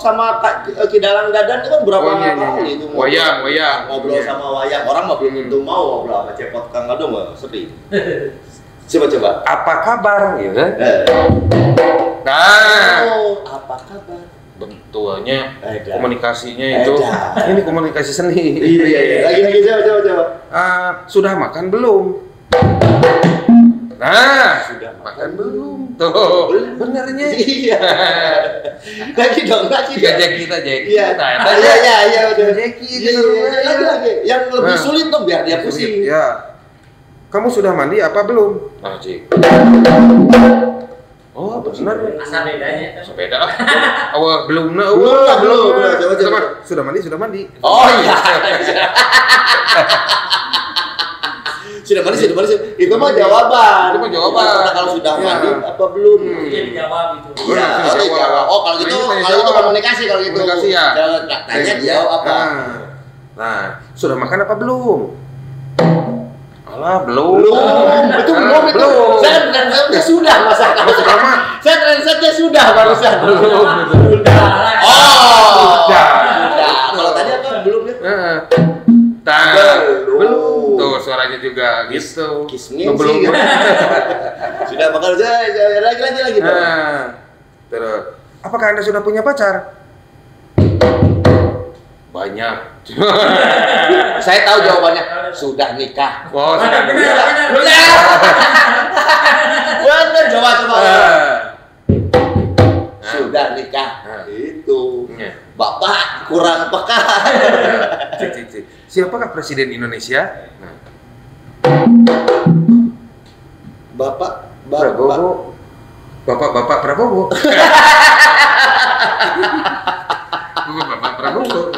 sama Kidalang Dadan itu kan berapa kali itu wayang ngobrol sama wayang. Orang mah belum tentu mau ngobrol sama cepot Kang Ado mah sepi. Coba. Apa kabar ya kan? Apa kabar? Bentuknya komunikasinya itu ini komunikasi seni. Iya. Lagi coba. Sudah makan belum? Sudah makan belum? Tuh, benernya. Iya. Lagi dong. Jeki. Iya, betul. Jeki. Lagi. Yang lebih sulit dong biar dia pusing. Ya. Kamu sudah mandi apa belum? Cik. Oh, benar. Asal bedanya. Sepeda. Belum. Coba. Sudah mandi. Oh iya. Sudah mandi. Itu mah jawaban. Kalau sudah mandi apa belum? Jadi jawab itu. Iya, Oh, kalau gitu komunikasi kalau gitu. Komunikasi ya. Tanya jawab apa? Nah, sudah makan apa belum? Alah, belum. Itu belum itu. Saya translate sudah masakan. Saya translate sudah barusan. Belum. Sudah. Sudah. Kalau tadi apa belum ya? Belum. Tuh suaranya juga gitu. Belum. Sudah bakal lagi. Terus, apakah Anda sudah punya pacar? Banyak. Saya tahu jawabannya. Sudah nikah. Oh, sudah nikah. Benar, coba. Sudah nikah. Itu. Bapak kurang peka. Siapakah Presiden Indonesia? Bapak Prabowo. Bapak Prabowo. Bapak Prabowo.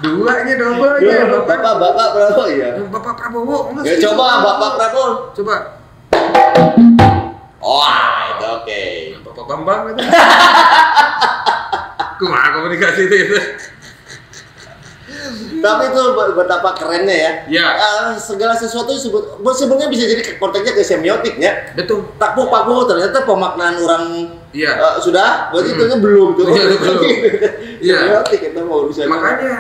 Duanya Bapak Prabowo ya. Bapak Prabowo. Ya coba Bapak Prabowo. Coba. Itu oke. Bapak Bambang itu. Kumaha komunikasi itu. Tapi itu betapa kerennya ya. Ya. Segala sesuatu sebenarnya bisa jadi konteksnya ke semiotiknya. Betul. Paku ternyata pemaknaan orang iya. Sudah, berarti itu belum tuh. Iya. Semiotik itu mau urusan. Makanya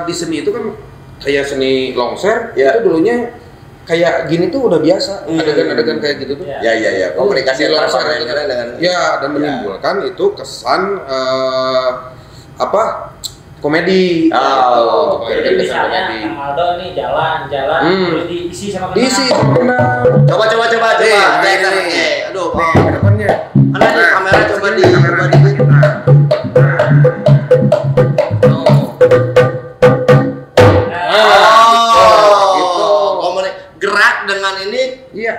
di seni itu kan kayak seni longser itu dulunya kayak gini tuh udah biasa. Adegan-adegan kayak gitu tuh. Ya. Komunikasi antara longser dengan dan menimbulkan itu kesan komedi. Jadi misalnya Kang Aldo nih jalan terus diisi sama kenal. Diisi kenal. Coba. Aduh, ke depannya. Mana nih kamera coba di gerak dengan ini. Iya.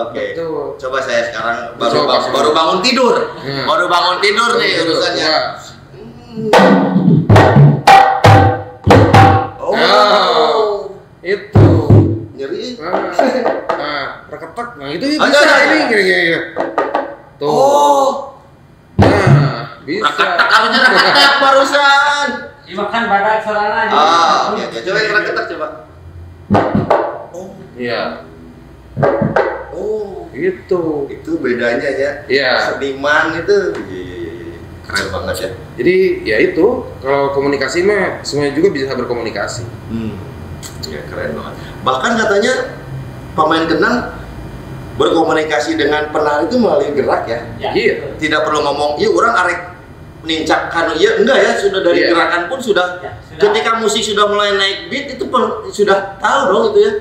Oke. Coba saya sekarang baru bangun tidur. Baru bangun tidur nih urusannya. Itu nyeri. Reketek. Nah, itu bisa ini gini. Tuh. Bisa. Reketek harusnya reketek barusan. Dimakan badak sarana. Oke. Coba yang reketek coba. Iya. Itu bedanya ya. Iya. Seniman itu. Keren banget ya. Jadi ya itu kalau komunikasi mah semuanya juga bisa berkomunikasi. Ya keren banget. Bahkan katanya pemain kenang berkomunikasi dengan penari itu melalui gerak ya. Iya. Tidak perlu ngomong, iya orang arek nincak kan, iya enggak ya, sudah dari gerakan pun sudah. Ketika musik sudah mulai naik beat itu sudah tahu dong itu ya.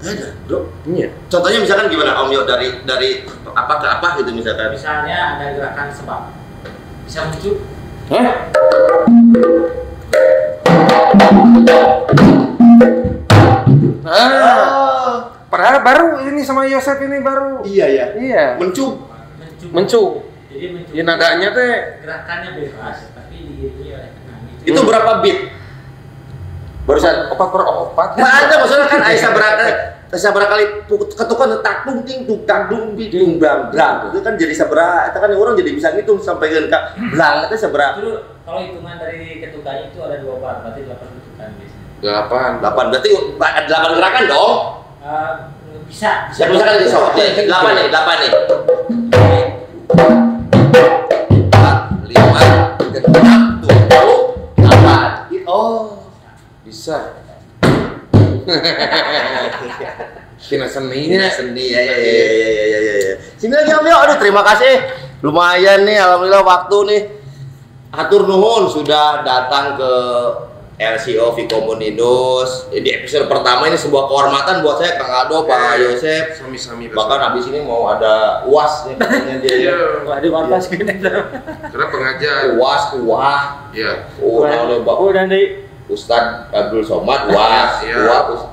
Ada, bro. Iya. Contohnya misalkan gimana Om Yo dari apa ke apa gitu misalkan. Misalnya ada gerakan sebab bisa muncul. Padahal baru ini sama Yosef ini baru. Iya. Mencub. Jadi mencub. Ya nadanya teh Gerakannya bebas, tapi diiringi oleh kenang. Itu berapa beat? Barusan 4/4. Nggak ada, maksudnya kan sabra kali ketukan tak dung ting tung tak dung bi dung blang blang. Itu kan jadi sabra, itu kan orang jadi bisa ngitung sampai ke blang itu sabra. Itu kalau hitungan dari ketukannya itu ada 2 bar, berarti 8 ketukan biasanya. 8 berarti 8 gerakan dong. Bisa. Ya misalkan di soal 8 nih. 4, 5, 6, 7, 8. Bisa. Kina seninya. Seni ya. Sini lagi Om Yo. Aduh terima kasih. Lumayan nih alhamdulillah waktu nih. Atur nuhun sudah datang ke LCO Vikomunindus. Di episode pertama ini sebuah kehormatan buat saya Kang Aldo, Pak Yosef. Sami-sami. Bahkan habis ini mau ada UAS nih katanya dia. Waduh, warpas gini. Karena pengajar. UAS. Iya. Udah nih. Ustadz Abdul Somad UAS.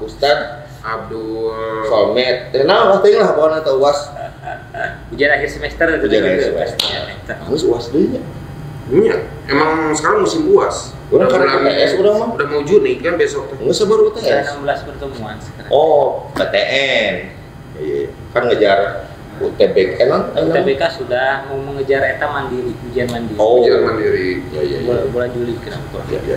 Ustadz Abdul Somet. Nah, katanya lah pokoknya atau UAS. Ujian akhir semester itu. Ujian akhir semester. Harus UAS deh ya. Iya. Emang sekarang musim UAS. Udah karena PTS udah mau Juni kan besok. Enggak sabar UTS. 16 pertemuan sekarang. Oh, PTN. Iya. Kan ngejar UTBK emang? UTBK sudah mau mengejar eta mandiri, ujian mandiri. Oh, ujian mandiri. Bulan Juli kenapa? Ya.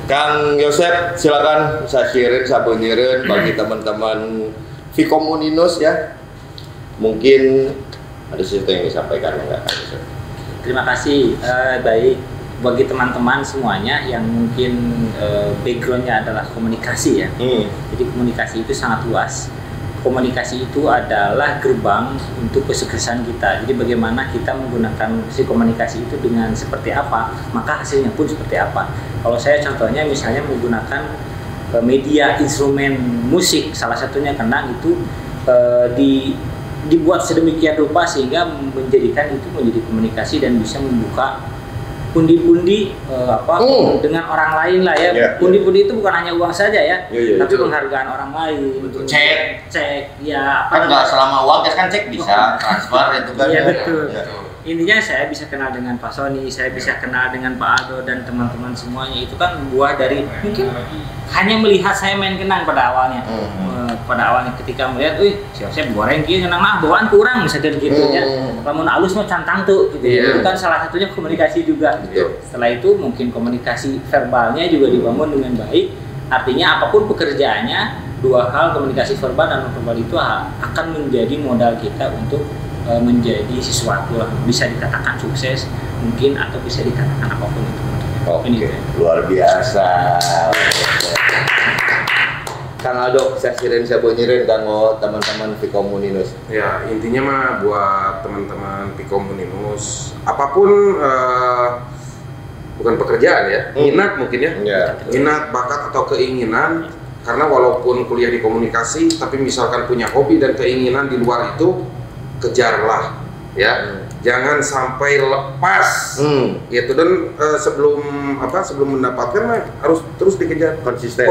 Kang Yosep, silakan saya sharein, saya bunyirin bagi teman-teman Vikomuninus ya. Mungkin ada sesuatu yang disampaikan enggak Kang Yosep? Terima kasih. Baik, bagi teman-teman semuanya yang mungkin backgroundnya adalah komunikasi ya. Jadi komunikasi itu sangat luas. Komunikasi itu adalah gerbang untuk kesuksesan kita. Jadi bagaimana kita menggunakan si komunikasi itu dengan seperti apa, maka hasilnya pun seperti apa. Kalau saya contohnya misalnya menggunakan media instrumen musik, salah satunya kendang itu dibuat sedemikian rupa sehingga menjadikan itu menjadi komunikasi dan bisa membuka pundi-pundi dengan orang lain lah ya. Pundi-pundi itu bukan hanya uang saja ya, tapi penghargaan orang lain. Betul. Cek ya. Kan nggak selama uang kan cek bisa transfer itu kan. Iya betul. Intinya saya bisa kenal dengan Pak Sony, saya bisa kenal dengan Pak Aldo dan teman-teman semuanya. Itu kan buah dari mungkin hanya melihat saya main kenang pada awalnya. Pada awalnya ketika melihat, siapa goreng gini kenang mah bawaan kurang misalnya gitu ya. Lamun alus mah cantang tuh gitu. Itu kan salah satunya komunikasi juga. Setelah itu mungkin komunikasi verbalnya juga dibangun dengan baik. Artinya apapun pekerjaannya, dua hal komunikasi verbal dan non verbal itu akan menjadi modal kita untuk menjadi sesuatu lah, bisa dikatakan sukses mungkin atau bisa dikatakan apapun itu. Oke, luar biasa. Kang Aldo, saya bunyirin kanggo teman-teman Vikomuninus. Ya, intinya mah buat teman-teman Vikomuninus, apapun bukan pekerjaan ya, minat mungkin ya. Minat, bakat atau keinginan, karena walaupun kuliah di komunikasi, tapi misalkan punya hobi dan keinginan di luar itu, kejarlah ya. Jangan sampai lepas gitu, dan sebelum mendapatkan harus terus dikejar, konsisten.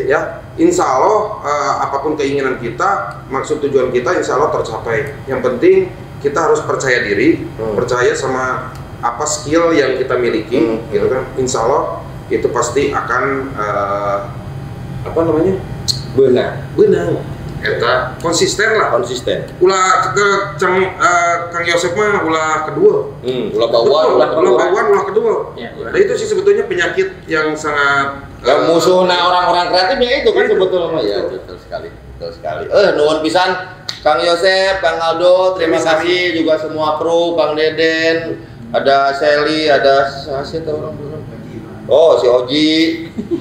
Ya, insya Allah apapun keinginan kita, maksud tujuan kita insya Allah tercapai. Yang penting kita harus percaya diri, percaya sama apa skill yang kita miliki gitu kan. Insya Allah itu pasti akan benang. Eta konsisten lah. Ulah Kang Yosep mah ulah kedua. Ulah bawaan kedua. Nah itu sih sebetulnya penyakit yang sangat musuhnya orang-orang kreatifnya itu kan sebetulnya. Ya betul sekali. Nuhun pisan Kang Yosep, Kang Aldo, terima kasih juga semua kru, Kang Deden, ada Sally, ada siapa orang belum? Oh si Oji,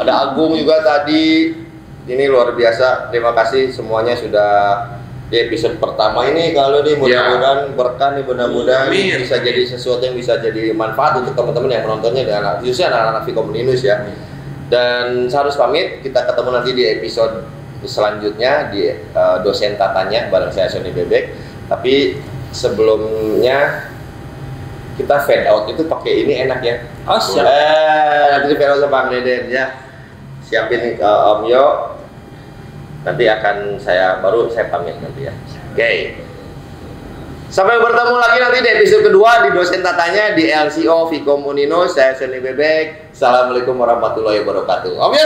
ada Agung juga tadi. Ini luar biasa, terima kasih semuanya sudah di episode pertama ini. Kalau nih mudah-mudahan berkah nih, mudah-mudahan bisa jadi sesuatu yang bisa jadi manfaat untuk teman-teman yang menontonnya, dan khususnya anak-anak Vikomuninus ya. Dan saya harus pamit, kita ketemu nanti di episode selanjutnya di dosen tatanya bareng saya Sony Bebek. Tapi sebelumnya kita fade out itu pakai ini enak ya. Oh siap. Nanti fade out sama Bang Deden ya. Siapin Om Yo. Nanti akan saya pamit nanti ya. Oke. Sampai bertemu lagi nanti di episode kedua di dosen tatanya di LCO Vikomuninus. Saya Sony Bebek. Assalamualaikum warahmatullahi wabarakatuh. Om Yo.